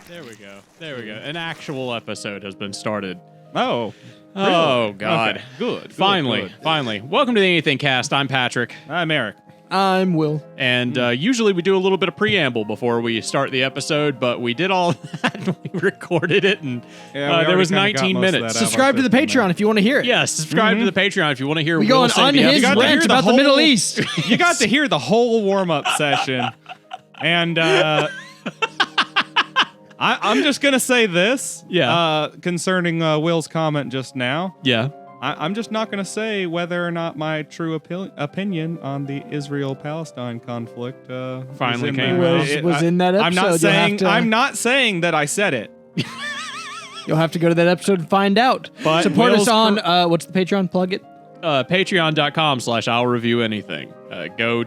There we go. There we go. An actual episode has been started. Oh. Oh, really? God. Okay. Good. Finally. Welcome to the AnythingCast. I'm Patrick. I'm Eric. I'm Will. And usually we do a little bit of preamble before we start the episode, but we did all that. We recorded it, and there was 19 minutes. Subscribe to the Patreon if you want to hear it. Yeah, subscribe to the Patreon if you want to hear We go on unhinged rant about the Middle East. You got to hear the whole warm-up session. And I'm just going to say this concerning Will's comment just now. Yeah. I'm just not going to say whether or not my true opinion on the Israel-Palestine conflict finally came was in that episode. I'm not saying that I said it. You'll have to go to that episode and find out. But support us on what's the Patreon? Plug it. Patreon.com/I'll review anything. Go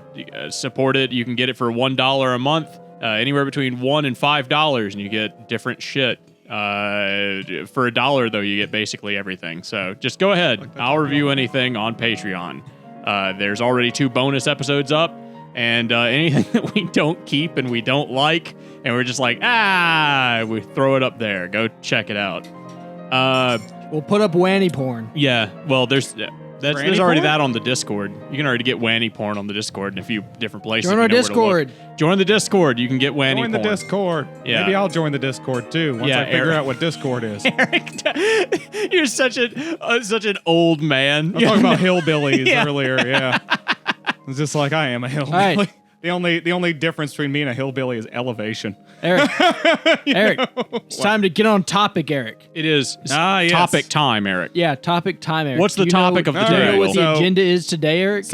support it. You can get it for $1 a month, anywhere between $1 and $5, and you get different shit. For $1 though, you get basically everything. So just go ahead. I'll review anything on Patreon. There's already 2 bonus episodes up, and anything that we don't keep and we don't like, and we're just like, we throw it up there. Go check it out. We'll put up wanny porn. Yeah. Well, there's already porn? that on the Discord. You can already get wanny porn on the Discord in a few different places. Join our Discord. Join the Discord. You can get wanny porn. Join the Discord. Yeah. Maybe I'll join the Discord too once I figure out what Discord is. Eric, you're such an old man. I was talking about hillbillies earlier. Yeah. It's just like I am a hillbilly. Right. The only difference between me and a hillbilly is elevation. Eric, it's time to get on topic, Eric. It is yes. topic time, Eric. Yeah, topic time, Eric. What's the topic of the Do you day? know what the So- agenda is today, Eric?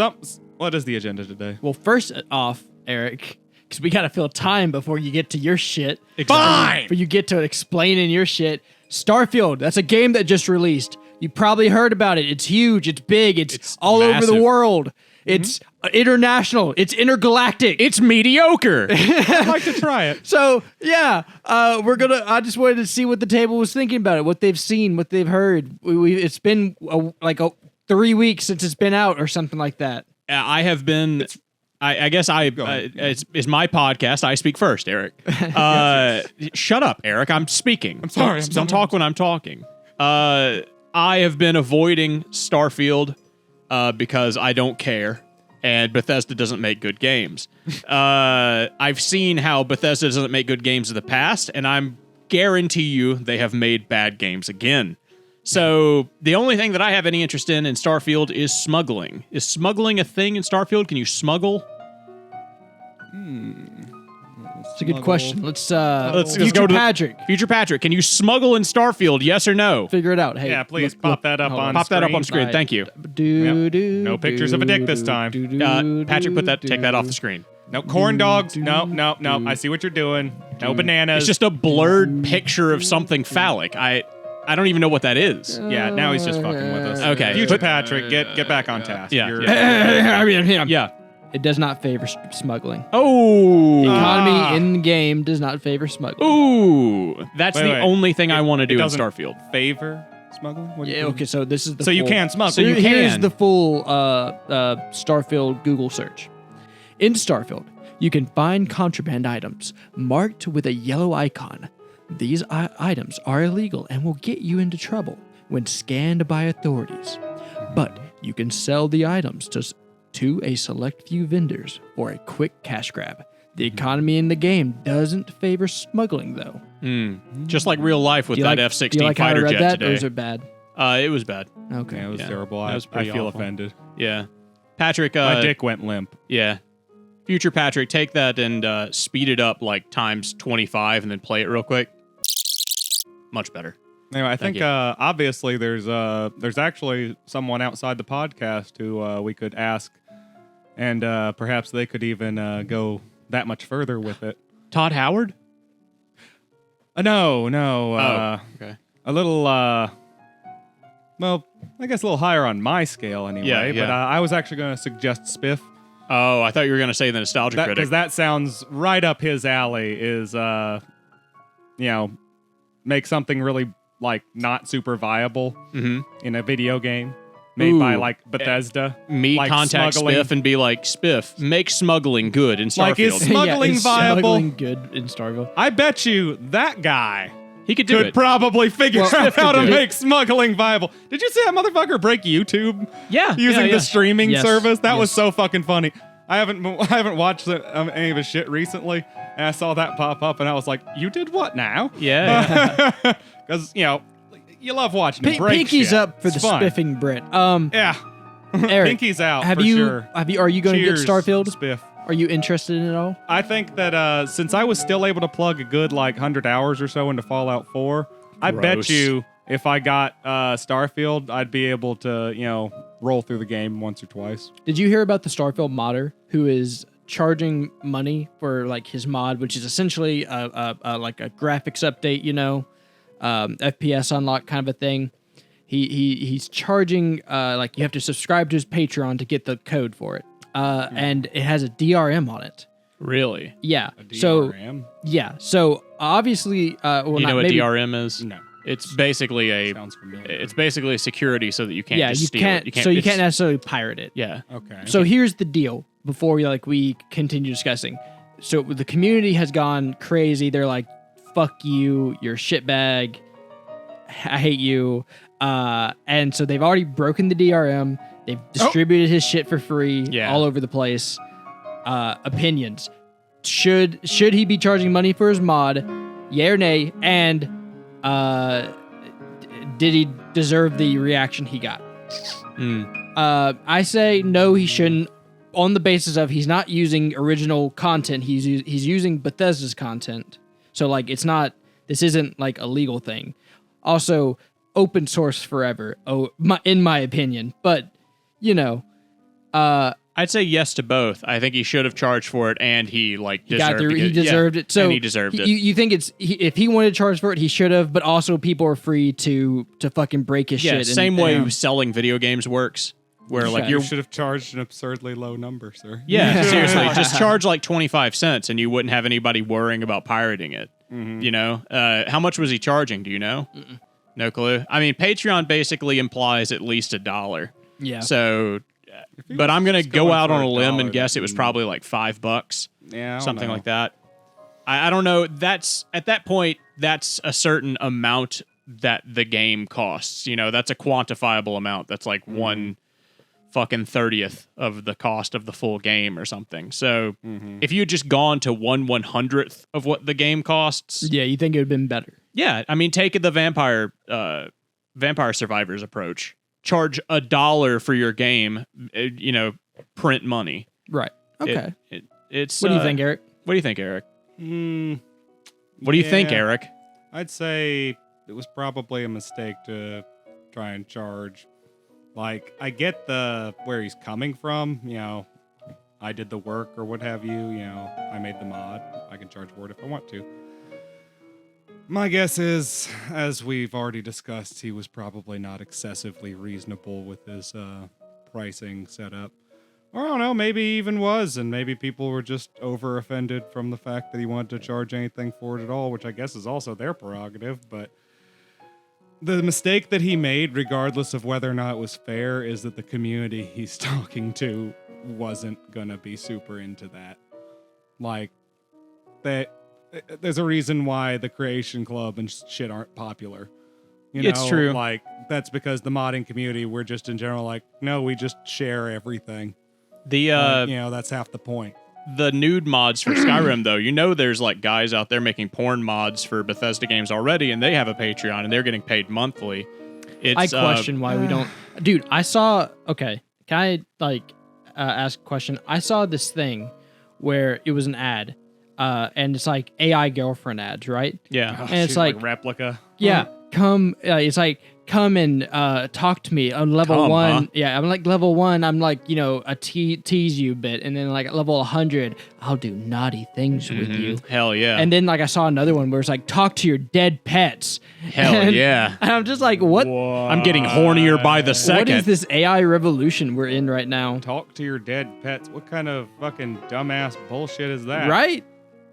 What is the agenda today? Well, first off, Eric, because we got to fill time before you get to your shit. Fine! Before you get to explaining your shit. Starfield, that's a game that just released. You probably heard about it. It's huge. It's big. It's all massive. over the world. It's international. It's intergalactic. It's mediocre. I'd like to try it. So, yeah, I just wanted to see what the table was thinking about it, what they've seen, what they've heard. It's been 3 weeks since it's been out or something like that. I have been. I guess it's my podcast. I speak first, Eric. Shut up, Eric. I'm speaking. I'm sorry. Don't talk when I'm talking. I have been avoiding Starfield because I don't care, and Bethesda doesn't make good games. I've seen how Bethesda doesn't make good games in the past, and I'm guarantee you they have made bad games again. So the only thing that I have any interest in Starfield is smuggling. Is smuggling a thing in Starfield? Can you smuggle? It's a good question. Let's go to Patrick. Future Patrick, can you smuggle in Starfield? Yes or no? Figure it out. Hey, Yeah, please look, pop that up hold on Pop that up on screen. screen. Thank you. No pictures of a dick this time. Patrick, take that off the screen. No corn dogs. No. I see what you're doing. No bananas. It's just a blurred picture of something phallic. I don't even know what that is. Yeah, now he's just fucking with us. Okay. Future Patrick, get back on task. Yeah. Yeah. Yeah. It does not favor smuggling. Oh. The economy in the game does not favor smuggling. Ooh. That's the Wait. only thing I want to do in doesn't Starfield. Favor smuggling? What do you Yeah, mean? okay, so this is the So you full- can smuggle. So you Here's can. the full Starfield Google search. In Starfield, you can find contraband items marked with a yellow icon. These items are illegal and will get you into trouble when scanned by authorities. But you can sell the items to a select few vendors for a quick cash grab. The economy in the game doesn't favor smuggling, though. Just like real life with Do you that like- F-16 do you like how I fighter read jet that, today. Or is it bad? It was bad. Okay. Yeah, it was Yeah. terrible. That I was pretty feel awful. offended. Yeah. Patrick, My dick went limp. yeah. Future Patrick, take that and speed it up like times 25 and then play it real quick. Much better. Anyway, I think you. obviously there's actually someone outside the podcast who we could ask, and perhaps they could even go that much further with it. Todd Howard? No. Okay. A little, well, I guess a little higher on my scale anyway. Yeah. But I was actually going to suggest Spiff. Oh, I thought you were going to say the Nostalgia Critic. Because that sounds right up his alley. Is make something really like not super viable in a video game. made by Ooh. like Bethesda. Me like contact smuggling. Spiff and be like, Spiff, make smuggling good in Starfield. Like, is smuggling is viable? Smuggling good in Starfield. I bet you that guy he could do could it. probably figure Well, out how could to do it. make smuggling viable. Did you see that motherfucker break YouTube Yeah. using yeah. the streaming Yes, service? That was yes. so fucking funny. I haven't watched any of his shit recently, and I saw that pop up, and I was like, "You did what now?" Yeah. Because you love watching him break Pinky's shit. up for It's the fun. spiffing Brit. Yeah, Eric, Pinky's out. have for you sure. are you going Cheers, to get Starfield? Spiff. Are you interested in it all? I think that since I was still able to plug a good 100 hours or so into Fallout 4, I bet Gross. you if I got Starfield, I'd be able to roll through the game once or twice. Did you hear about the Starfield modder who is charging money for like his mod, which is essentially like a graphics update, FPS unlock kind of a thing? He's charging like you have to subscribe to his Patreon to get the code for it, and it has a DRM on it. Really? Yeah. A So DRM? yeah. So obviously, well, You not know what maybe, DRM is? No. It's basically a Sounds familiar. it's basically a security so that you can't Yeah, just you steal can't. it. You So you it's- can't necessarily pirate it. Yeah. Okay. So here's the deal before we continue discussing. So the community has gone crazy. They're like, fuck you, you're a shitbag. I hate you. And so they've already broken the DRM. They've distributed his shit for free Yeah. all over the place. Opinions. Should he be charging money for his mod? Yay or nay? And did he deserve the reaction he got? I say no, he shouldn't. On the basis of he's not using original content, he's using Bethesda's content. So like this isn't like a legal thing. Also, open source forever. In my opinion, but I'd say yes to both. I think he should have charged for it, and he he deserved it. So and he deserved it. You think if he wanted to charge for it, he should have. But also, people are free to fucking break his Yeah, shit. same way selling video games works, where like Yeah. you're you should have charged an absurdly low number, sir. yeah, seriously, just charge like 25 cents, and you wouldn't have anybody worrying about pirating it. How much was he charging? Do you know? No clue. I mean, Patreon basically implies at least $1. Yeah. So, he but was I'm gonna just go going out for on a limb and $1, guess it was then- probably like $5, Yeah, I don't something know. like that. I don't know. That's at that point. That's a certain amount that the game costs. That's a quantifiable amount. That's like one fucking 30th of the cost of the full game or something. So if you had just gone to 1/100th of what the game costs, Yeah, you think it would have been better? yeah, I mean, take the Vampire Survivors approach. Charge $1 for your game. Print money. Right. Okay. It's. What do you think, Eric? What do you think, Eric? Mm, What do you think, yeah. Eric? I'd say it was probably a mistake to try and charge. Like, I get where he's coming from. I did the work or what have you. I made the mod. I can charge for it if I want to. My guess is, as we've already discussed, he was probably not excessively reasonable with his pricing setup. Or I don't know, maybe he even was, and maybe people were just over-offended from the fact that he wanted to charge anything for it at all, which I guess is also their prerogative, but the mistake that he made, regardless of whether or not it was fair, is that the community he's talking to wasn't gonna be super into that. Like, there's a reason why the Creation Club and shit aren't popular. It's true. Like, that's because the modding community, we're just in general like, no, we just share everything. The That's half the point. the nude mods for Skyrim, though, there's like guys out there making porn mods for Bethesda games already, and they have a Patreon, and they're getting paid monthly. I question why we don't. Dude, I saw. Okay, can I ask a question? I saw this thing where it was an ad, and it's like AI girlfriend ads, right? Yeah. And it's She's like replica. Yeah, come. It's like come and talk to me on level Come, 1. huh? Yeah, I'm like level 1. I'm like a tease you bit, and then like at level 100, I'll do naughty things with you. Hell yeah. And then like I saw another one where it's like talk to your dead pets. Hell And- yeah. And I'm just like, what? I'm getting hornier by the second. What is this AI revolution we're in right now? Talk to your dead pets. What kind of fucking dumbass bullshit is that? Right?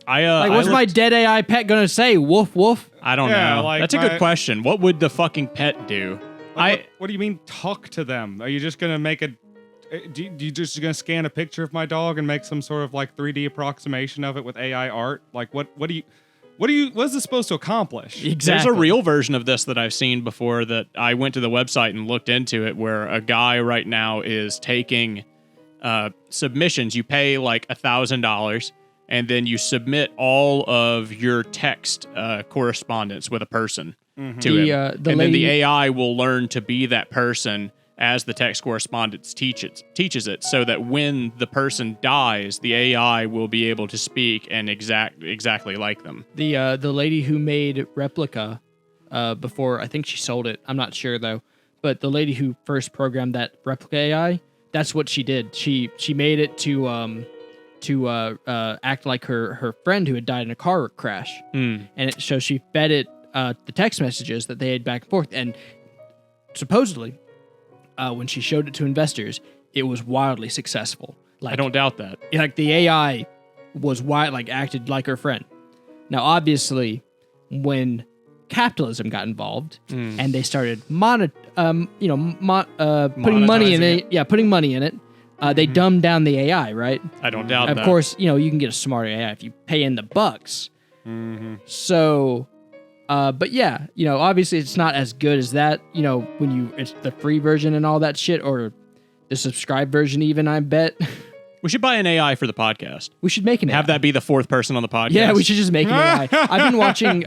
I What's my dead AI pet gonna say? Woof woof. I don't Yeah, know. like That's a my- good question. What would the fucking pet do? What do you mean talk to them? Are you just gonna make a? You just gonna scan a picture of my dog and make some sort of like 3D approximation of it with AI art? Like what is this supposed to accomplish? Exactly. There's a real version of this that I've seen before that I went to the website and looked into it, where a guy right now is taking submissions. You pay like $1,000 and then you submit all of your text correspondence with a person to him. Then the AI will learn to be that person as the text correspondence teaches it, so that when the person dies, the AI will be able to speak and exactly like them. The lady who made Replica before, I think she sold it. I'm not sure though. But the lady who first programmed that Replica AI, that's what she did. She made it to act like her friend who had died in a car crash, and so she fed it the text messages that they had back and forth, and supposedly. When she showed it to investors, it was wildly successful. I don't doubt that. Like the AI was acted like her friend. Now, obviously, when capitalism got involved and they started putting money in it, putting money in it, they dumbed down the AI, right? I don't doubt that. Of course, you can get a smarter AI if you pay in the bucks. So. But yeah, obviously it's not as good as that, when it's the free version and all that shit, or the subscribed version even, I bet. We should buy an AI for the podcast. We should make an AI. Have that be the fourth person on the podcast. Yeah, we should just make an AI. I've been watching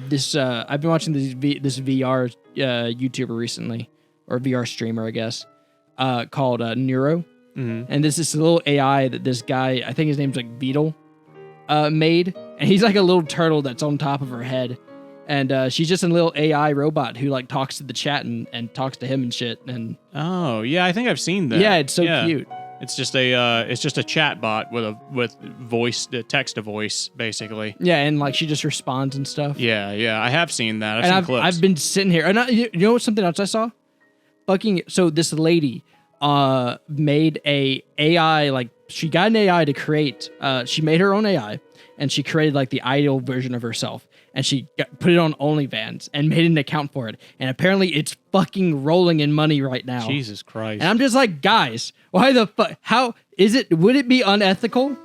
this VR YouTuber recently, or VR streamer, I guess, called Neuro. And this is a little AI that this guy, I think his name's like Beetle, made. And he's like a little turtle that's on top of her head. And she's just a little AI robot who like talks to the chat and talks to him and shit. And oh yeah, I think I've seen that. Yeah, it's so cute. It's just a chat bot with voice, text to voice, basically. Yeah, and like she just responds and stuff. Yeah, I have seen that. I've seen clips. I've been sitting here, and you know what? Something else I saw. So this lady made a AI, like she got an AI to create. She made her own AI, and she created like the ideal version of herself. And she put it on OnlyFans and made an account for it. And apparently it's fucking rolling in money right now. Jesus Christ. And I'm just like, guys, why the fuck? How is it? Would it be unethical?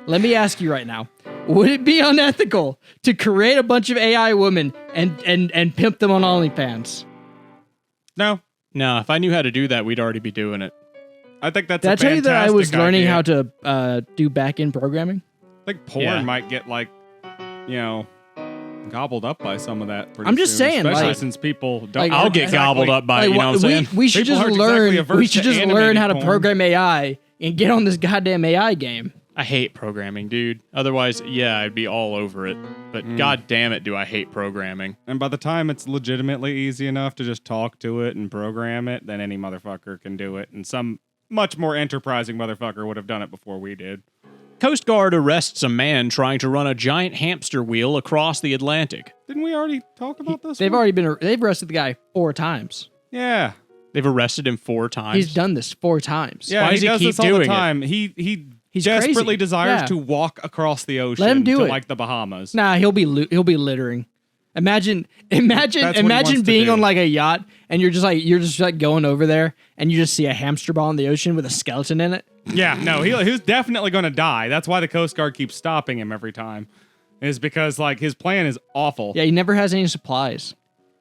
Let me ask you right now. Would it be unethical to create a bunch of AI women and pimp them on OnlyFans? No. No, if I knew how to do that, we'd already be doing it. I think that's Did a I tell you that I was learning idea. how to do back-end programming? I think porn might get gobbled up by some of that. I'm just saying, especially like, since people don't. I'll get gobbled up by it. You know what I'm saying? We should People just aren't learn. exactly averse We should to just learn animated how to porn. program AI and get on this goddamn AI game. I hate programming, dude. Otherwise, yeah, I'd be all over it. But god damn it, do I hate programming. And by the time it's legitimately easy enough to just talk to it and program it, then any motherfucker can do it. And some much more enterprising motherfucker would have done it before we did. Coast Guard arrests a man trying to run a giant hamster wheel across the Atlantic. Didn't we already talk about this? They've arrested the guy 4 times. Yeah. They've arrested him 4 times. He's done this 4 times. Yeah, Why does he does keep this all doing the it? time. He's He's desperately crazy. desires Yeah. to walk across the ocean Let him do to it. like the Bahamas. Nah, he'll be littering. Imagine what he wants to being do. on like a yacht and you're just going over there and you just see a hamster ball in the ocean with a skeleton in it. Yeah, no, he's definitely going to die. That's why the Coast Guard keeps stopping him every time. Is because like his plan is awful. Yeah, he never has any supplies.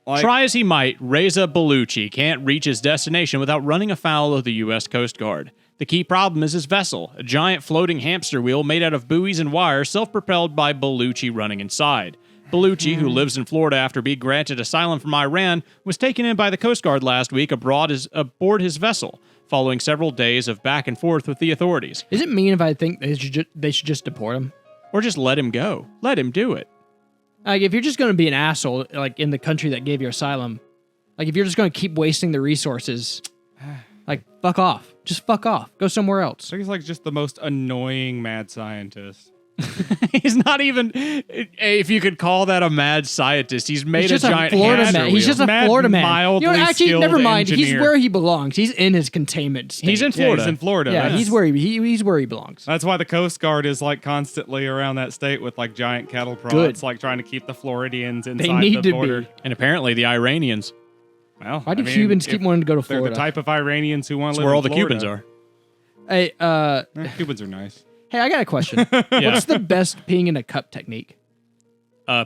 Like, Try as he might, Reza Bellucci can't reach his destination without running afoul of the U.S. Coast Guard. The key problem is his vessel, a giant floating hamster wheel made out of buoys and wire, self-propelled by Bellucci running inside. Bellucci, who lives in Florida after being granted asylum from Iran, was taken in by the Coast Guard last week aboard his vessel, following several days of back and forth with the authorities. Is it mean if I think they should just deport him? Or just let him go. Let him do it. Like, if you're just going to be an asshole, like, in the country that gave you asylum, like, if you're just going to keep wasting the resources, like, fuck off. Just fuck off. Go somewhere else. he's like just the most annoying mad scientist. He's not even, if you could call that a mad scientist, he's made He's a just a giant Florida hamster man. He's wheel. just a Mad, Florida man. mildly Actually, skilled never mind. He's engineer. where he belongs. He's in his containment state. He's in Yeah, Florida. he's in Florida. Yeah, That's- he's where he's where he belongs. That's why the Coast Guard is like constantly around that state with like giant cattle prods, Good. like trying to keep the Floridians They inside need the to border. be. And apparently the Iranians. Well, Why do Cubans keep wanting to go to They're Florida? the type of Iranians who want to That's live where in all the Florida. Cubans are. Hey, Cubans are nice. hey, I got a question. Yeah. What's the best peeing in a cup technique?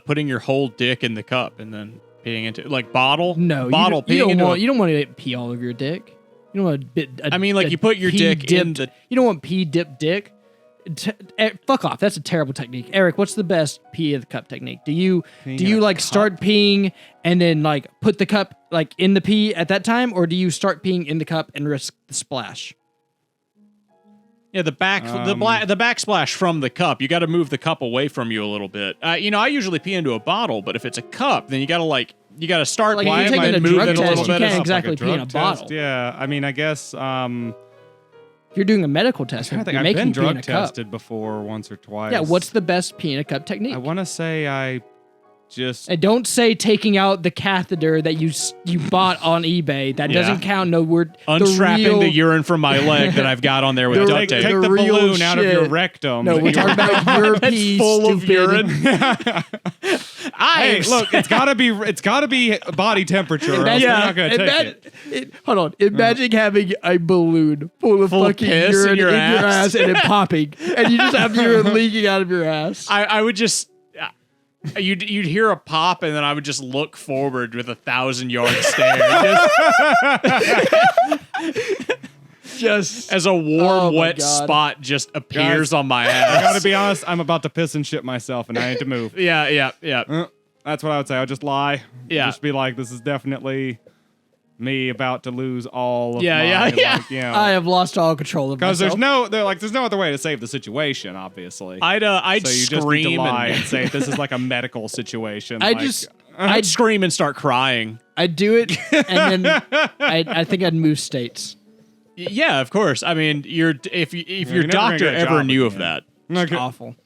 Putting your whole dick in the cup and then peeing into like bottle. No, bottle you peeing into. you don't want to pee all over your dick. You don't want a bit. I mean, like you put your dick in the. You don't want pee dipped dick. Fuck off. That's a terrible technique. Eric, what's the best pee in the cup technique? Do you Peeing in a like cup? start peeing and then like put the cup like in the pee at that time, or do you start peeing in the cup and risk the splash? Yeah, the backsplash from the cup. You got to move the cup away from you a little bit. I usually pee into a bottle, but if it's a cup, then you got to start. Like, if why you're am taking I a moving drug a little test, you bit? can't Of- exactly pee in a drug test, bottle. Yeah, I mean, I guess. If you're doing a medical test, I you're think I've making been pee in drug a cup. tested before once or twice. Yeah, what's the best pee in a cup technique? I want to say I just. And don't say taking out the catheter that you bought on eBay. That Yeah. doesn't count. No, we're Unstrapping the urine from my leg that I've got on there with The- duct tape. Take The the real balloon out of your shit. rectum. No, we're talking about your That's pee, full of stupid. urine. Hey, look, it's gotta be body temperature. Or else Yeah, we're not gonna take it. Hold on. Imagine having a balloon full of fucking piss urine in your ass ass. and it popping, and you just have urine leaking out of your ass. I would just. You'd hear a pop, and then I would just look forward with 1,000-yard stare, just as a warm, Oh my wet God. spot just appears Guys, on my I ass. gotta be honest. I'm about to piss and shit myself, and I need to move. Yeah. That's what I would say. I'll just lie. Yeah. Just be like, this is definitely me about to lose all of Yeah, my, yeah, yeah. like, you know. I have lost all control of Because myself. there's no other way to save the situation, obviously. I'd so you just need to scream lie and and say this is like a medical situation. I'd scream and start crying. I'd do it, and then I think I'd move states. Yeah, of course. I mean, if your you're never gonna doctor get a ever job knew of again. that. It's awful.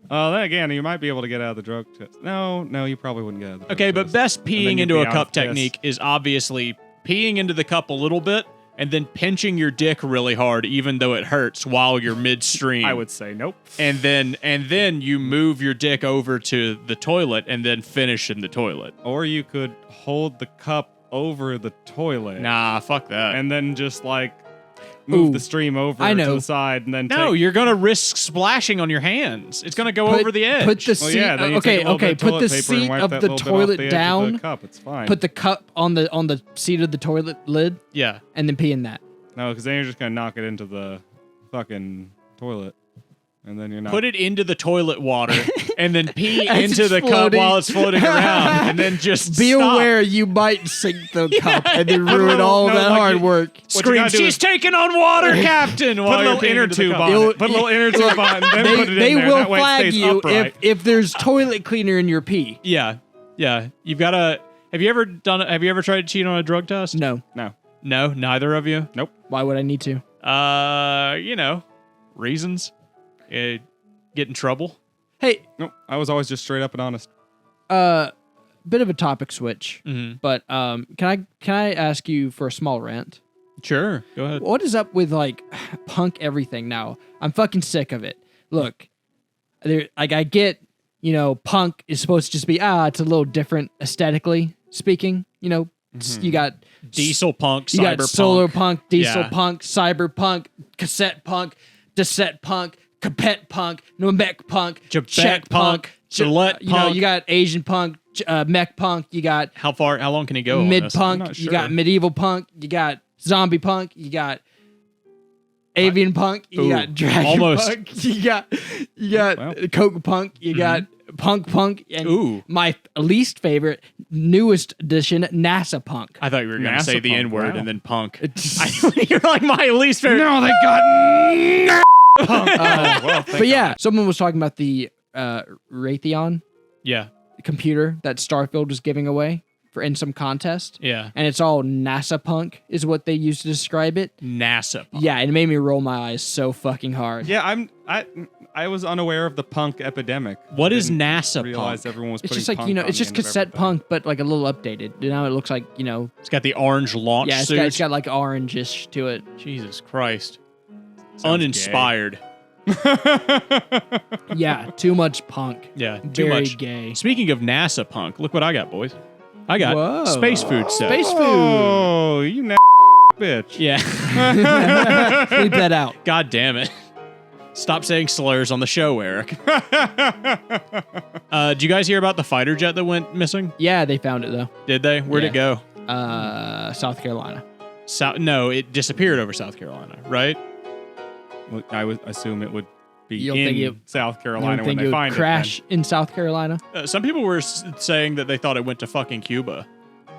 Then again, you might be able to get out of the drug test. No, you probably wouldn't get out of the drug Okay, test. but best And then peeing you'd into be a out cup of piss. technique is obviously peeing into the cup a little bit and then pinching your dick really hard, even though it hurts while you're midstream. I would say nope. And then you move your dick over to the toilet and then finish in the toilet. Or you could hold the cup over the toilet. Nah, fuck that. And then just like move Ooh, the stream over I to know. the side and then no, take. you're gonna risk splashing on your hands. It's gonna go over the edge. Put the Well, seat. yeah, then you take a little bit of Put toilet the paper and seat wipe of that the little bit off toilet the edge of down. the cup. It's fine. Put the cup on the seat of the toilet lid, yeah. and then pee in that. No, because then you're just gonna knock it into the fucking toilet, and then you're not. Put it into the toilet water and then pee As into it's the cup floating. while it's floating around, and then just Be stop. aware you might sink the cup and then Put a ruin little- all no, that like hard you- work. What you Scream, gotta do she's is taking on water, Captain! put while a you're little peeing inner into the tube cup. on It'll- it. Put a little inner tube on it, and then put it They in there. will That way it flag stays you upright. if there's toilet cleaner in your pee. Yeah. You've got to. Have you ever tried to cheat on a drug test? No. No. No, neither of you. Nope. Why would I need to? Reasons. Get in trouble. Hey, Nope. I was always just straight up and honest. bit of a topic switch, Mm-hmm. but can I ask you for a small rant? Sure. Go ahead. What is up with like punk everything now? I'm fucking sick of it. Look, I get, punk is supposed to just be it's a little different aesthetically speaking. You got Diesel punk, you got cyberpunk. solar punk, diesel Yeah. punk, cyberpunk, cassette punk, cassette punk, capet punk, Namek punk, Czech punk, Gillette you punk. you got Asian punk, mech punk, you got How long can he go? on mid this? punk, not you got sure. medieval punk, you got zombie punk, you got avian punk, you Ooh, got dragon almost. punk, you got Well. coke punk, you got punk, and Ooh. my least favorite, newest edition, NASA punk. I thought you were going to NASA say the punk, N word wow. and then punk. You're like my least favorite. No, they got But yeah, someone was talking about the Raytheon Yeah. computer that Starfield was giving away in some contest. Yeah. And it's all NASA punk is what they used to describe it. NASA punk. Yeah, and it made me roll my eyes so fucking hard. Yeah, I was unaware of the punk epidemic. What is Didn't NASA realize punk? everyone was It's putting just like, punk on it's the just end of cassette everything. punk, but like a little updated. Now it looks like, It's got the orange launch yeah, suit. it's got like orange-ish to it. Jesus Christ. Sounds Uninspired. Yeah, too much punk. Yeah. Too Very much. gay. Speaking of NASA punk, look what I got, boys. I got Whoa. space food set. Space food. Oh, you bitch. Yeah. Bleep that out. God damn it. Stop saying slurs on the show, Eric. Did you guys hear about the fighter jet that went missing? Yeah, they found it though. Did they? Where'd it go? South Carolina. No, it disappeared over South Carolina, right? Well, I would assume it would be You don't think in South I Carolina don't when think they it would find crash in South Carolina. Some people were saying that they thought it went to fucking Cuba.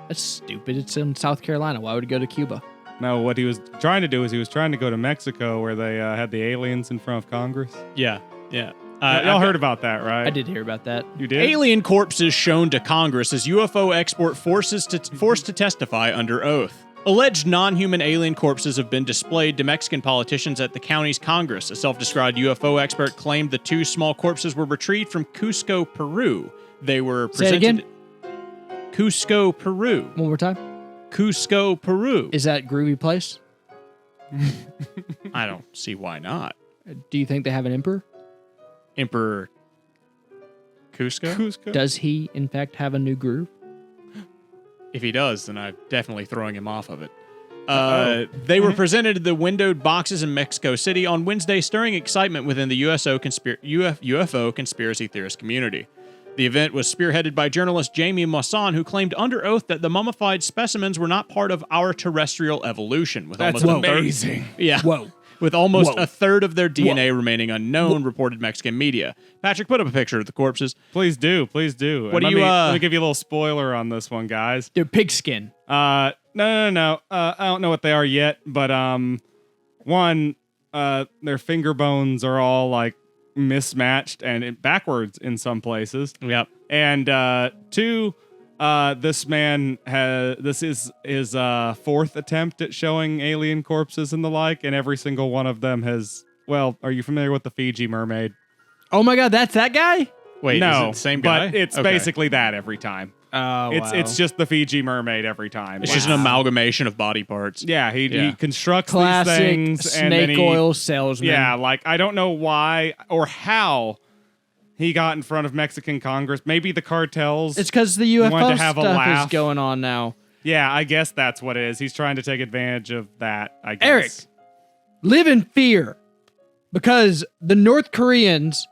That's stupid. It's in South Carolina. Why would it go to Cuba? it then. No, what he was trying to do is he was trying to go to Mexico where they had the aliens in front of Congress. Yeah. Y'all heard about that, right? I did hear about that. You did? Alien corpses shown to Congress as UFO export forced to testify under oath. Alleged non-human alien corpses have been displayed to Mexican politicians at the county's Congress. A self-described UFO expert claimed the two small corpses were retrieved from Cusco, Peru. They were Say it presented... again? Cusco, Peru. One more time. Cusco, Peru. Is that groovy place? I don't see why not. Do you think they have an emperor? Emperor Cusco? Cusco. Does he, in fact, have a new groove? If he does, then I'm definitely throwing him off of it. Mm-hmm. They were presented to the windowed boxes in Mexico City on Wednesday, stirring excitement within the UFO conspiracy theorist community. The event was spearheaded by journalist Jamie Masson, who claimed under oath that the mummified specimens were not part of our terrestrial evolution. With That's almost amazing. Yeah. Whoa. With almost Whoa. a third of their DNA remaining unknown, reported Mexican media. Patrick, put up a picture of the corpses. Please do. Please do. What And do you, let me give you a little spoiler on this one, guys. They're pigskin. No. I don't know what they are yet, but one, their finger bones are all like mismatched and backwards in some places. Yep. And two, this is his fourth attempt at showing alien corpses and the like, and every single one of them has. Well, are you familiar with the Fiji mermaid? Oh my God, that's that guy? Wait, No, is it the same guy? but it's Okay. basically that every time. Oh, It's just the Fiji mermaid every time. It's just an amalgamation of body parts. Yeah, he Yeah. constructs classic these things and then snake he, oil salesman. Yeah, like I don't know why or how he got in front of Mexican Congress. Maybe the cartels. It's because the UFO wanted to have a stuff laugh. is going on now. Yeah, I guess that's what it is. He's trying to take advantage of that, I guess. Eric, live in fear because the North Koreans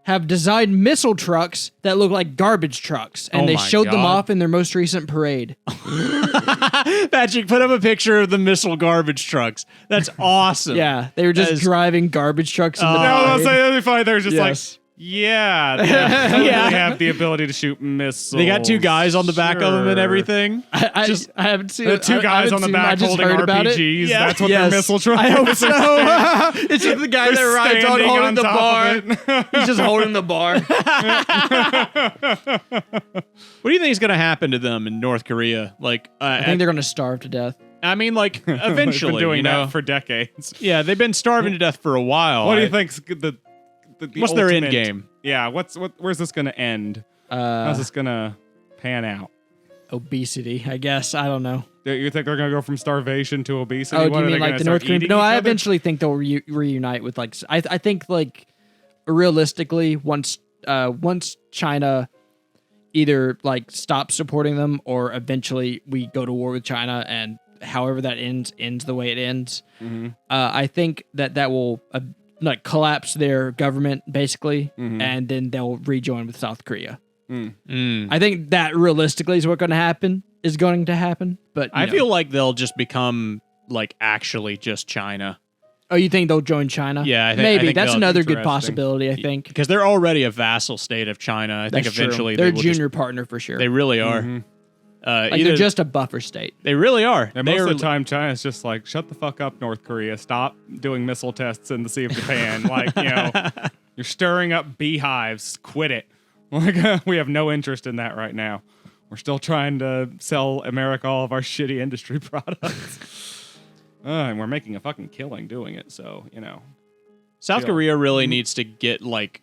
have designed missile trucks that look like garbage trucks, and Oh they my showed them God. off in their most recent parade. Patrick, put up a picture of the missile garbage trucks. That's awesome. Yeah, they were just That is- driving garbage trucks in the No, I'll parade. say that'd be fine. They're just Yes. like, yeah, they definitely Yeah. have the ability to shoot missiles. They got two guys on the back of them and Sure. everything. I Just- haven't seen The it. two I guys haven't on the seen it. I back just holding heard about it. RPGs. Yeah. That's what Yes. their missile truck I hope is. so. It's just the guy that They're rides on standing holding on the top bar. of it. He's just holding the bar. What do you think is going to happen to them in North Korea? Like, I think they're going to starve to death. I mean, like, eventually, They've been doing you know? that for decades. Yeah, they've been starving to death for a while. What do you think's the What's their end ultimate- game? Yeah, where's this gonna end? How's this gonna pan out? Obesity, I guess. I don't know. You think they're gonna go from starvation to obesity? Oh, do What, you are mean they like gonna the start North Korean? eating No, each I other? eventually think they'll reunite with like. I think like realistically, once China either like stops supporting them or eventually we go to war with China and however that ends the way it ends. Mm-hmm. I think that will like collapse their government basically, Mm-hmm. and then they'll rejoin with South Korea. Mm. I think that realistically is what's going to happen. But I feel like they'll just become, like, actually just China. Oh, you think they'll join China? Yeah, I maybe think that's they'll- another good interesting. possibility. I think Because they're already a vassal state of China. I think that's eventually true. They're they a will junior partner for sure. They really are. Mm-hmm. Like they're just a buffer state. They really are. And They most are- of the time, China's just like, shut the fuck up, North Korea. Stop doing missile tests in the Sea of Japan. Like, you know, you're stirring up beehives. Quit it. Like, we have no interest in that right now. We're still trying to sell America all of our shitty industry products. And we're making a fucking killing doing it. So, you know. South Chill. Korea really needs to get like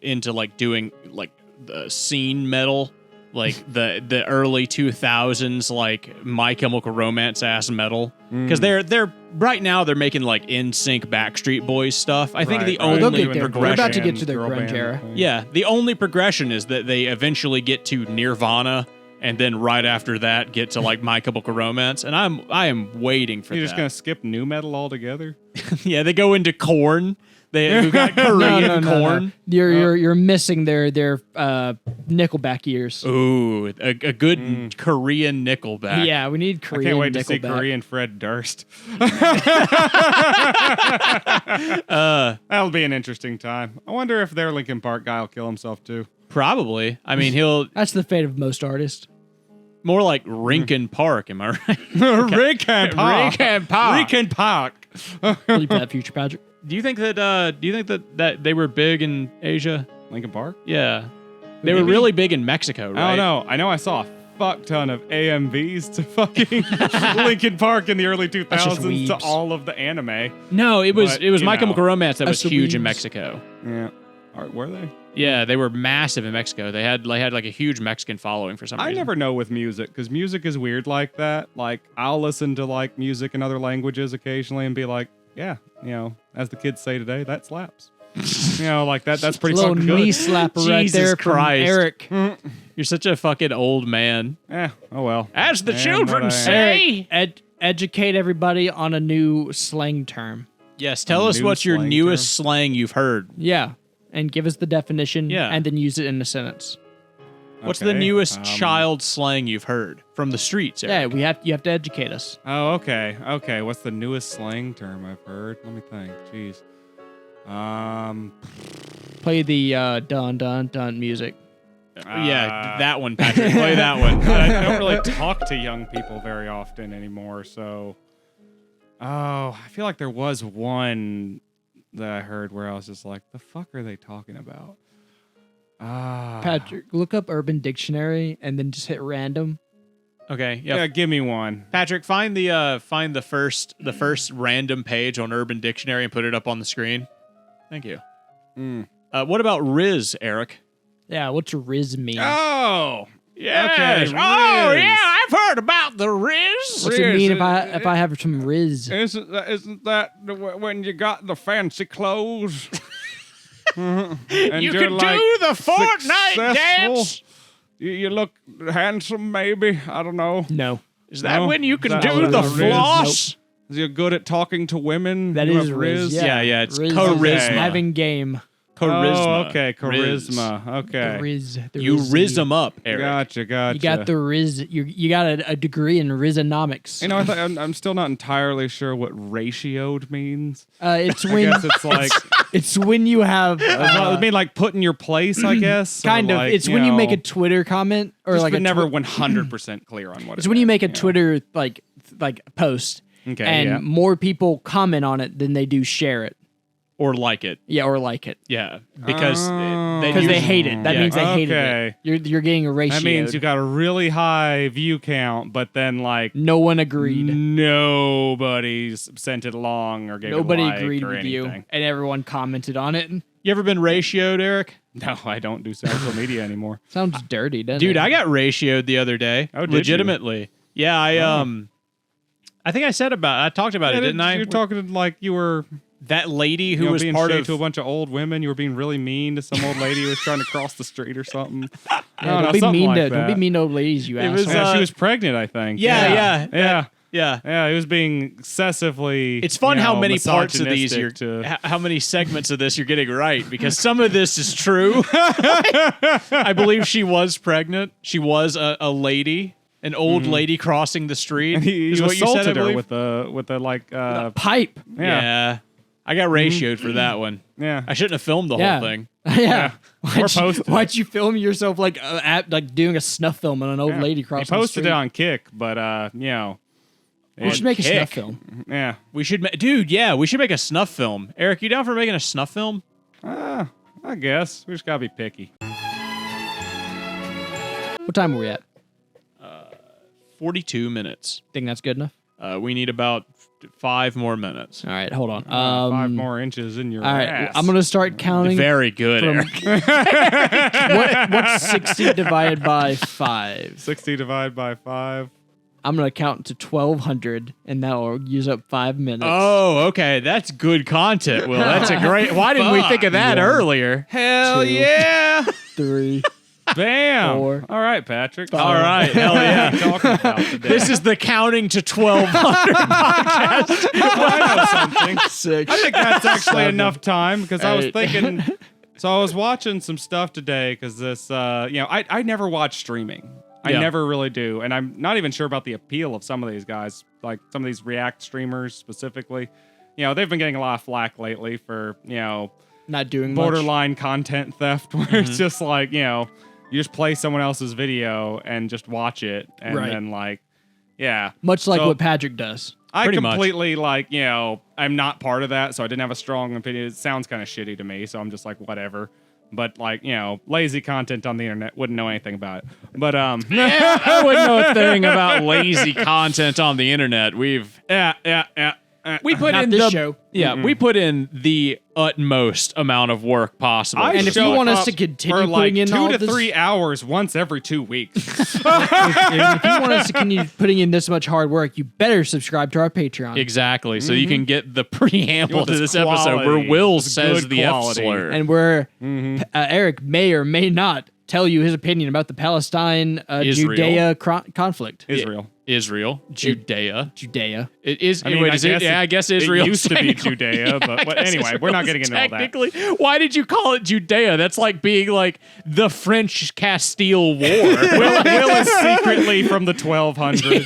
into like doing like the scene metal, like the early 2000s like My Chemical Romance ass metal, because they're right now they're making like NSYNC Backstreet Boys stuff. I think the Right, right. only They'll get Doing there. the They're about to girl get to their band, grunge girl era. band thing. yeah, the only progression is that they eventually get to Nirvana and then right after that get to like My Chemical Romance, and I am waiting for You're that. just gonna skip new metal altogether? Yeah, they go into corn. We've got Korean corn. You're missing their Nickelback years. Ooh, a good Korean Nickelback. Yeah, we need I Korean. can't wait to see Nickelback. Korean Fred Durst. That'll be an interesting time. I wonder if their Linkin Park guy will kill himself too. Probably. I mean, he'll That's the fate of most artists. more like Rinkin Park. Am I right? Linkin Park. Linkin Park. Leave that, future Patrick. Do you think that they were big in Asia? Linkin Park? Yeah, they were Maybe. really big in Mexico, right? I don't know. I know I saw a fuck ton of AMVs to fucking Linkin Park in the early just 2000s to weebs. all of the anime. No, it was But, My you Chemical know, Romance that was us huge in weebs. Mexico. Yeah. Were they? Yeah, they were massive in Mexico. They had like a huge Mexican following for some I reason. never know with music because music is weird like that. Like I'll listen to like music in other languages occasionally and be like, yeah, as the kids say today, that slaps. Like that's pretty Little fucking knee good. slapper right Jesus there Christ. from Eric. You're such a fucking old man. Oh well. As the Man, children what I am. say. Educate everybody on a new slang term. Yes, tell A us new what's your slang newest slang you've heard. Yeah, and give us the definition. Yeah. And then use it in a sentence. What's the Okay, newest child slang you've heard from the streets, Eric? Yeah, you have to educate us. Oh, okay. Okay. What's the newest slang term I've heard? Let me think. Jeez. Play the dun dun dun music. Yeah, that one, Patrick. Play that one. I don't really talk to young people very often anymore, so. Oh, I feel like there was one that I heard where I was just like, the fuck are they talking about? Patrick, look up Urban Dictionary and then just hit random. Okay, Yeah, give me one. Patrick, find the first random page on Urban Dictionary and put it up on the screen. Thank you. What about Riz, Eric? Yeah, what's Riz mean? Oh, Yes. Okay, Oh, Riz. yeah, I've heard about the Riz. What's it mean if I have some Riz? Isn't that when you got the fancy clothes? And You you're, can like, do the Fortnite successful? dance. You look handsome, maybe. I don't know. No, Is that No, when you can is that do what the it is? floss? You're good at talking to women. that You is have Riz. Yeah, it's Riz is charisma. having game. Charisma. Oh, okay, Riz. charisma. Okay. The Riz. The You Rizzy. riz them up, Eric. Gotcha. You got the Riz. You got a degree in Rizonomics. You know, I'm still not entirely sure what ratioed means. It's I when guess it's like it's when you have I mean, like put in your place. I guess. Or kind of. like, It's when you make a Twitter comment or just like a never twi- 100% clear on what. It's it when you is, make a know? Twitter like post, Okay, and yeah. more people comment on it than they do share it. Or like it. Yeah, or like it Yeah. Because because they hate it. That Yeah. means they hated Okay. it. You're getting a ratio. That means you got a really high view count, but then like no one agreed. nobody's sent it along or gave Nobody it a like agreed or with you, anything. and everyone commented on it. You ever been ratioed, Eric? No, I don't do social media anymore. Sounds dirty, doesn't Dude, it? I got ratioed the other day. Oh, did you? Legitimately. Yeah, I think I talked about it, didn't I? You're talking like you were That lady who was being part shady of to a bunch of old women. You were being really mean to some old lady who was trying to cross the street or something. Yeah, I don't know, don't be something mean like to don't be that. mean to old ladies, you It was, asshole. Yeah, she was pregnant, I think. Yeah. Yeah. Yeah. He was being excessively. It's fun how many parts of these misogynistic how many segments of this you're getting right, because some of this is true. I believe she was pregnant. She was a lady, an old lady crossing the street. And he is what you said, I assaulted her believe? with a like. Pipe. Yeah. I got ratioed for that one. Yeah. I shouldn't have filmed the Yeah. whole thing. Yeah. Or posted it. Why'd you film yourself like doing a snuff film on an old Yeah. lady He crossing posted the it street? on Kick, but We should make a Kick. snuff film. yeah. We should we should make a snuff film. Eric, you down for making a snuff film? I guess we just gotta be picky. What time are we at? 42 minutes. Think that's good enough? We need about 5 more minutes. All right, hold on. 5 more inches in your All right, ass. I'm gonna start counting. Very good, from- Eric. What's 60 divided by 5? 60 divided by 5. I'm gonna count to 1,200, and that'll use up 5 minutes. Oh, okay. That's good content, Will. That's a great... Why didn't we think of that earlier? Hell Two. yeah! 3, Bam. 4. All right, Patrick. All right, hell yeah. What are you talking about today? This is the counting to 1,200 podcast. I know something. 6. I think that's actually 7, enough time because I was 8. thinking. So I was watching some stuff today because this, I never watch streaming. I Yeah. never really do, and I'm not even sure about the appeal of some of these guys, like some of these React streamers specifically. They've been getting a lot of flack lately for Not doing borderline content theft, where it's just like you just play someone else's video and just watch it, and Right. then much like So- what Patrick does. I Pretty much. completely I'm not part of that, so I didn't have a strong opinion. It sounds kind of shitty to me, so I'm just like, whatever. But lazy content on the internet, wouldn't know anything about it. But I wouldn't know a thing about lazy content on the internet. We put Not in this the show. we put in the utmost amount of work possible. And if you want us to continue for like putting in 2 all to this- 3 hours once every 2 weeks. If you want us to continue putting in this much hard work, you better subscribe to our Patreon. Exactly, so you can get the preamble to this episode where quality. Will This says good the F quality. slur. And where Eric may or may not tell you his opinion about the Palestine Israel. Judea conflict. Israel. Israel, Judea. Judea. It is. I mean, wait, I is it? guess Yeah, I guess Israel It used to be technically- Judea, but I guess anyway, we're not Israel getting is into all that. technically. Why did you call it Judea? That's like being like the French Castile War. Will is secretly from the 1200s.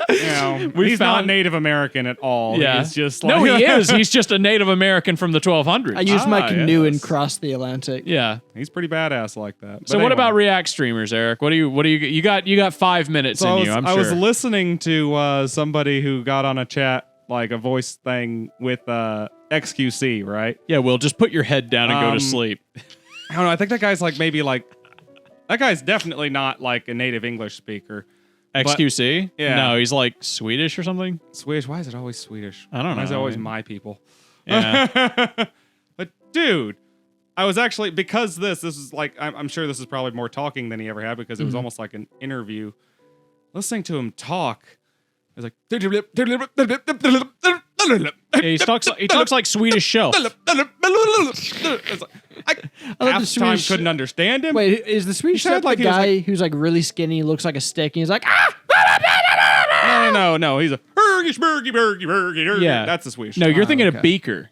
He's not found- Native American at all. Yeah. He's just like, No, he is. He's just a Native American from the 1200s. I used my canoe yes. and crossed the Atlantic. yeah. He's pretty badass like that. So But what anyway. about React streamers, Eric? What do you got 5 minutes So in you, I'm I sure. was listening to somebody who got on a chat, like a voice thing with XQC, right? Yeah, Will, just put your head down and go to sleep. I don't know. I think that guy's like that guy's definitely not like a native English speaker. XQC? yeah. No, he's like Swedish or something. Swedish? Why is it always Swedish? I don't Why is it know. always my people? Yeah. But dude, I was actually, because this is like, I'm sure this is probably more talking than he ever had, because it was almost like an interview. Listening to him talk, it was like, Yeah, he talks like Swedish Shelf. It's like, I love the half the time Swedish- couldn't understand him. Wait, is the Swedish sounded Chef like the he was guy who's like really skinny, looks like a stick, and he's like, ah! No. He's a burgy. Yeah. That's the Swedish. No, you're thinking okay. of Beaker.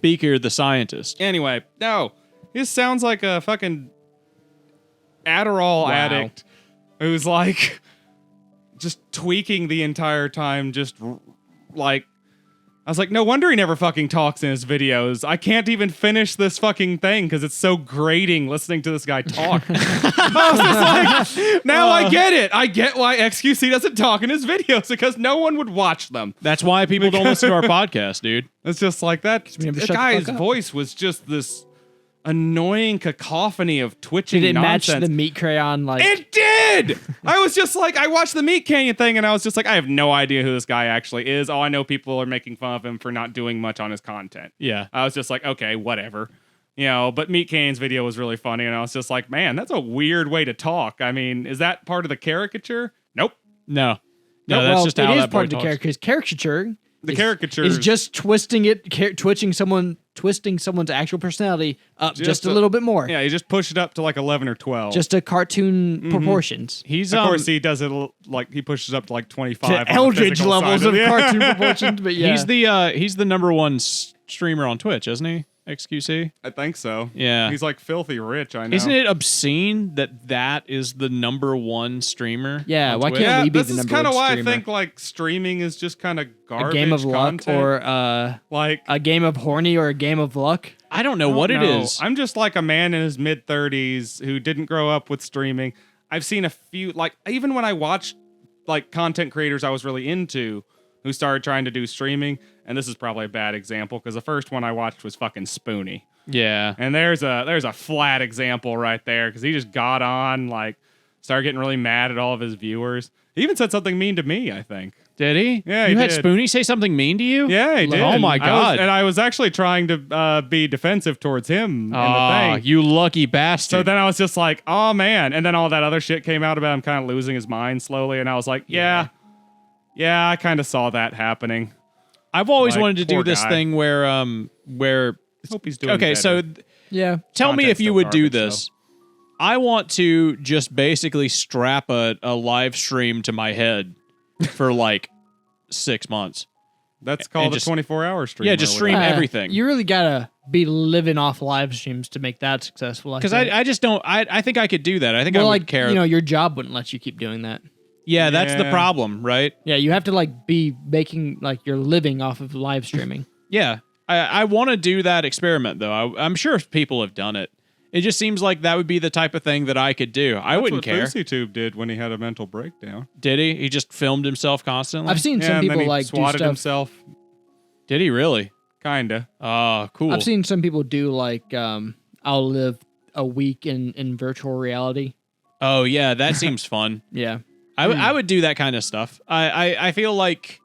Beaker, the scientist. Anyway, no. He just sounds like a fucking Adderall addict who's like just tweaking the entire time. Just like, I was like, no wonder he never fucking talks in his videos. I can't even finish this fucking thing because it's so grating listening to this guy talk. I was just like, now I get it. I get why XQC doesn't talk in his videos, because no one would watch them. That's why people don't listen to our podcast, dude. It's just like that. we never The shut the guy's fuck up. voice was just this annoying cacophony of twitching Did it match nonsense. the meat crayon? Like, It did! I was just like, I watched the Meat Canyon thing, and I was just like, I have no idea who this guy actually is. Oh, I know people are making fun of him for not doing much on his content. Yeah. I was just like, okay, whatever. But Meat Canyon's video was really funny, and I was just like, man, that's a weird way to talk. I mean, is that part of the caricature? Nope. No, that's well, just how it is that boy part of the talks. caricature. Caricature. The caricature is just twisting someone's actual personality up just a a- little bit more. Yeah, he just pushed it up to like 11 or 12. Just to cartoon proportions. He's of course, he does it like he pushes up to like 25. on To the Eldridge physical levels side of it. cartoon proportions, but yeah. he's the number one streamer on Twitch, isn't he? XQC. I think so. Yeah. He's like filthy rich. I know. Isn't it obscene that is the number one streamer? Yeah, on why Twitch? can't Yeah, we be this the is number kind of one why streamer? I think like streaming is just kind of a garbage game of luck content. or like a game of horny or a game of luck? I don't know what it no, is. I'm just like a man in his mid 30s who didn't grow up with streaming. I've seen a few, like even when I watched like content creators I was really into who started trying to do streaming, and this is probably a bad example because the first one I watched was fucking Spoonie. Yeah. And there's a flat example right there because he just got on, like, started getting really mad at all of his viewers. He even said something mean to me, I think. Did he? Yeah, You he had did. Spoonie say something mean to you? Yeah, he did. Oh my God. I was actually trying to be defensive towards him in the Oh, thing. you lucky bastard. So then I was just like, oh man. And then all that other shit came out about him kind of losing his mind slowly. And I was like, yeah, I kind of saw that happening. I've always like, wanted to do poor this guy. thing where Hope he's doing okay, better. so Yeah. tell me Content's if you still would do garbage, this. I want to just basically strap a live stream to my head for like 6 months. That's called just- a 24-hour stream. Yeah, just stream everything. You really gotta be living off live streams to make that successful. Because think. I just don't. I think I could do that. I think well, I would like care. you know, your job wouldn't let you keep doing that. Yeah, that's the Yeah. problem, right? Yeah, you have to like be making like your living off of live streaming. Yeah, I want to do that experiment though. I'm sure people have done it. It just seems like that would be the type of thing that I could do. I wouldn't care. That's what FouseyTube did when he had a mental breakdown. Did he? He just filmed himself constantly. I've seen Yeah, some and then people he like do swatted stuff. himself. Did he really? Kinda. Oh, cool. I've seen some people do like I'll live a week in virtual reality. Oh yeah, that seems fun. Yeah. I would do that kind of stuff. I feel like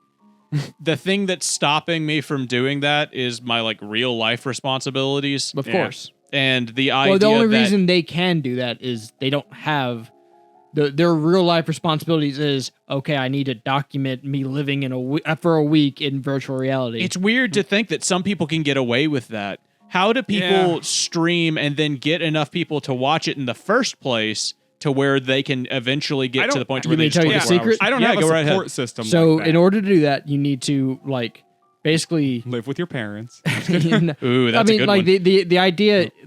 the thing that's stopping me from doing that is my like real life responsibilities Of Yeah. course. and the idea. Well, the only that, reason they can do that is they don't have their real life responsibilities is okay. I need to document me living in for a week in virtual reality. it's weird to think that some people can get away with that. How do people Yeah. stream and then get enough people to watch it in the first place to where they can eventually I get to don't- the point You where may they just tell you the 24 hours. secret? I don't Yeah, have a go right support ahead. system so like that. in order to do that, you need to like basically. Live with your parents. Ooh, that's I mean, a good like one.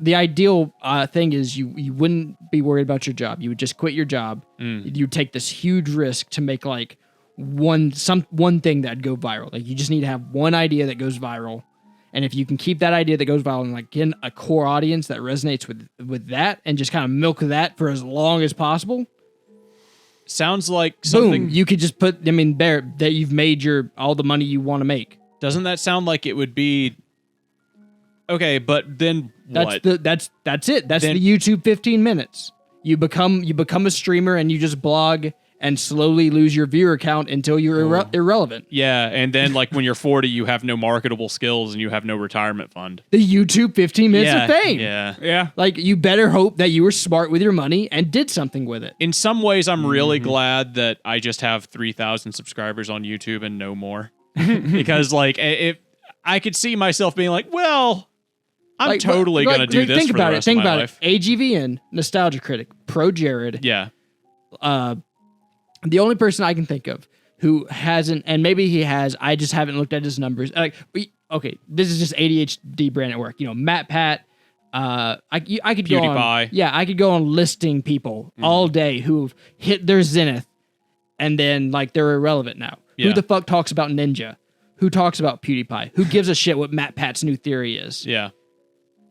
the ideal thing is you wouldn't be worried about your job. You would just quit your job. You take this huge risk to make like one thing that'd go viral. Like you just need to have one idea that goes viral, and if you can keep that idea that goes viral and like get a core audience that resonates with that, and just kind of milk that for as long as possible. Sounds like something. Boom! You could just put. I mean, there that you've made all the money you want to make. Doesn't that sound like it would be okay? But then what? That's it. That's Then- the YouTube 15 minutes. You become a streamer and you just blog and slowly lose your viewer count until you're irrelevant. Yeah, and then like when you're 40, you have no marketable skills and you have no retirement fund. The YouTube 15 minutes yeah, of fame. Yeah. Yeah. Like you better hope that you were smart with your money and did something with it. In some ways, I'm really glad that I just have 3,000 subscribers on YouTube and no more, because like if I could see myself being like, well, I'm Like, totally like, gonna do this Think for about the it. rest Think of my about life. it. AGVN, Nostalgia Critic, Pro Jared. Yeah. The only person I can think of who hasn't, and maybe he has, I just haven't looked at his numbers. Like, okay, this is just ADHD brand at work. You know, Matt Pat. I could go on. PewDiePie. Yeah, I could go on listing people all day who've hit their zenith, and then like they're irrelevant now. Yeah. Who the fuck talks about Ninja? Who talks about PewDiePie? Who gives a shit what Matt Pat's new theory is? Yeah.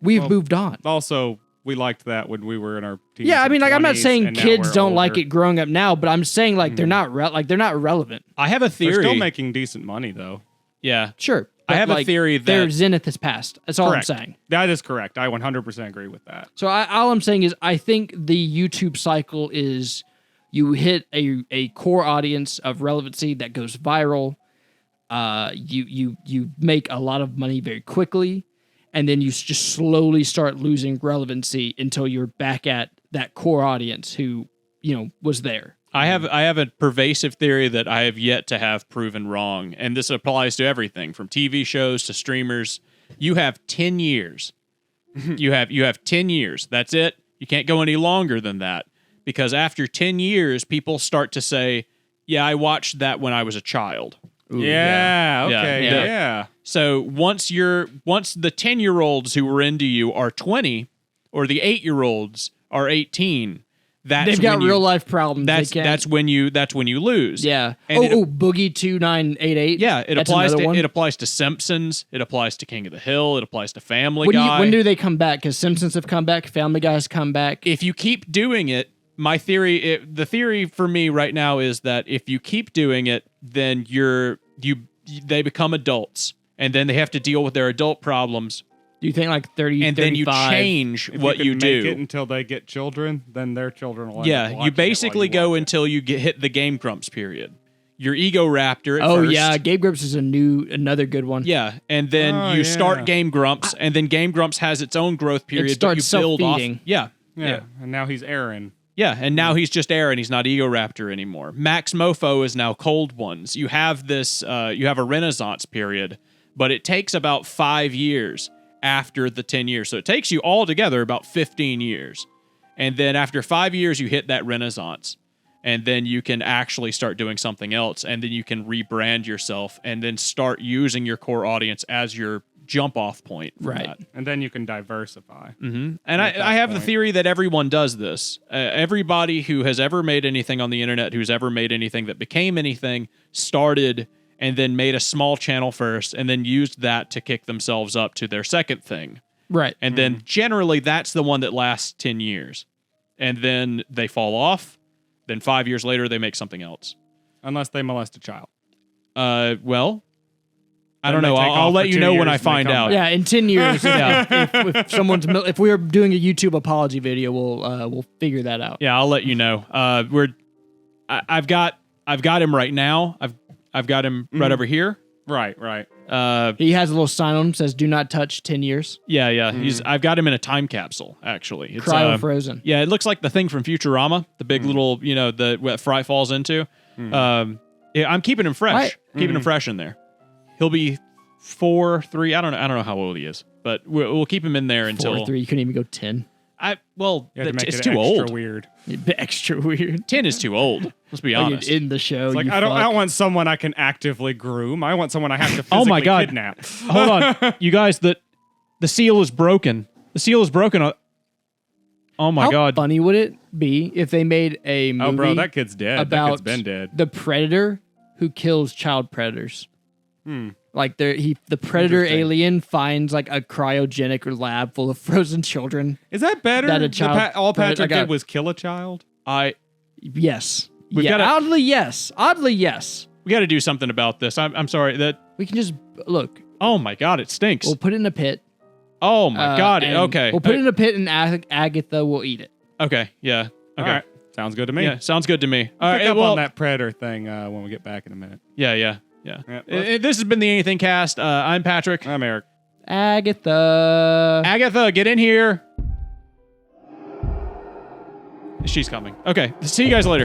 We've moved on. Also, we liked that when we were in our teens. Yeah, I and mean, like I'm not 20s, saying and now kids we're don't like older. it growing up now, but I'm saying like they're not relevant. I have a They're theory. still making decent money though. Yeah. Sure. I but, have a like, theory their that zenith has passed. That's all Correct. I'm saying. That is correct. I 100% agree with that. So all I'm saying is I think the YouTube cycle is you hit a core audience of relevancy that goes viral. You make a lot of money very quickly, and then you just slowly start losing relevancy until you're back at that core audience who was there. I have a pervasive theory that I have yet to have proven wrong, and this applies to everything from TV shows to streamers. You have 10 years. you have 10 years. That's it. You can't go any longer than that, because after 10 years, people start to say, "Yeah, I watched that when I was a child." Yeah. Okay. Yeah. Yeah. So once the 10-year-olds who were into you are 20, or the 8-year-olds are 18, that's They've got when you- real life problems. That's They can't- that's when you lose. yeah. And Boogie 2988. Yeah, it That's applies another to one. it applies to Simpsons. It applies to King of the Hill. It applies to Family When Guy. do they come back? Because Simpsons have come back, Family Guy's come back. If you keep doing it, the theory for me right now is that if you keep doing it, then they become adults, and then they have to deal with their adult problems, Do you think like 30, and then you 35? change If what you, you can make do. it until they get children, then their children will. end up Yeah, watching you it while basically you go watch it. until you hit the Game Grumps period. Your ego raptor at Oh first. yeah, Gabe Grips is another good one. Yeah, and then Oh, you yeah. start Game Grumps, and then Game Grumps has its own growth period. but you starts build off. self-feeding. Yeah, Yeah. And now he's Aaron. Yeah, and now he's just Aaron. He's not Ego Raptor anymore. Max Mofo is now Cold Ones. You have this. You have a Renaissance period, but it takes about 5 years after the 10 years. So it takes you altogether about 15 years. And then after 5 years, you hit that renaissance. And then you can actually start doing something else. And then you can rebrand yourself and then start using your core audience as your jump off point. Right. That. And then you can diversify. And I have the theory that everyone does this. Everybody who has ever made anything on the internet, who's ever made anything that became anything, started and then made a small channel first and then used that to kick themselves up to their second thing. Right. And then generally that's the one that lasts 10 years. And then they fall off. Then 5 years later, they make something else. Unless they molest a child. Well, I Then don't know. they take I'll off let for you 2 know when years I and they find come out. back. Yeah, in 10 years, if we were doing a YouTube apology video, we'll figure that out. Yeah, I'll let you know. I've got him right now. I've got him right over here. Right. He has a little sign on him says "Do not touch 10 years." Yeah. I've got him in a time capsule. Actually, it's Cryo frozen. Yeah, it looks like the thing from Futurama, the big little, what Fry falls into. Yeah, I'm keeping him fresh. Keeping him fresh in there. He'll be 4, 3. I don't know how old he is, but we'll keep him in there 4 until or 3. You couldn't even go 10. You have to make it's it too extra old. weird. It'd be extra weird. 10 is too old. Let's be Like honest. in the show, It's like you I don't fuck. want someone I can actively groom. I want someone I have to physically Oh my God. kidnap. Hold on, you guys. The seal is broken. The seal is broken. Oh my How God. funny would it be if they made a movie Oh, bro, that kid's dead. That about kid's been dead. the predator who kills child predators? Like the predator Interesting. alien finds like a cryogenic lab full of frozen children. Is that better? That a child- All but I Patrick got- did was kill a child? Yes. We've Yeah. gotta- Oddly, yes. Oddly, yes. We got to do something about this. I'm sorry. We can just look. Oh my God, it stinks. We'll put it in a pit. Oh my God. and Okay. We'll put it in a pit, and Agatha will eat it. Okay. Yeah. Okay. All right. Sounds good to me. Yeah. Sounds good to me. All Pick right. up Well. on that predator thing when we get back in a minute. Yeah. Yeah, This has been the Anything Cast. I'm Patrick. I'm Eric. Agatha. Agatha, get in here. She's coming. Okay. See you guys later.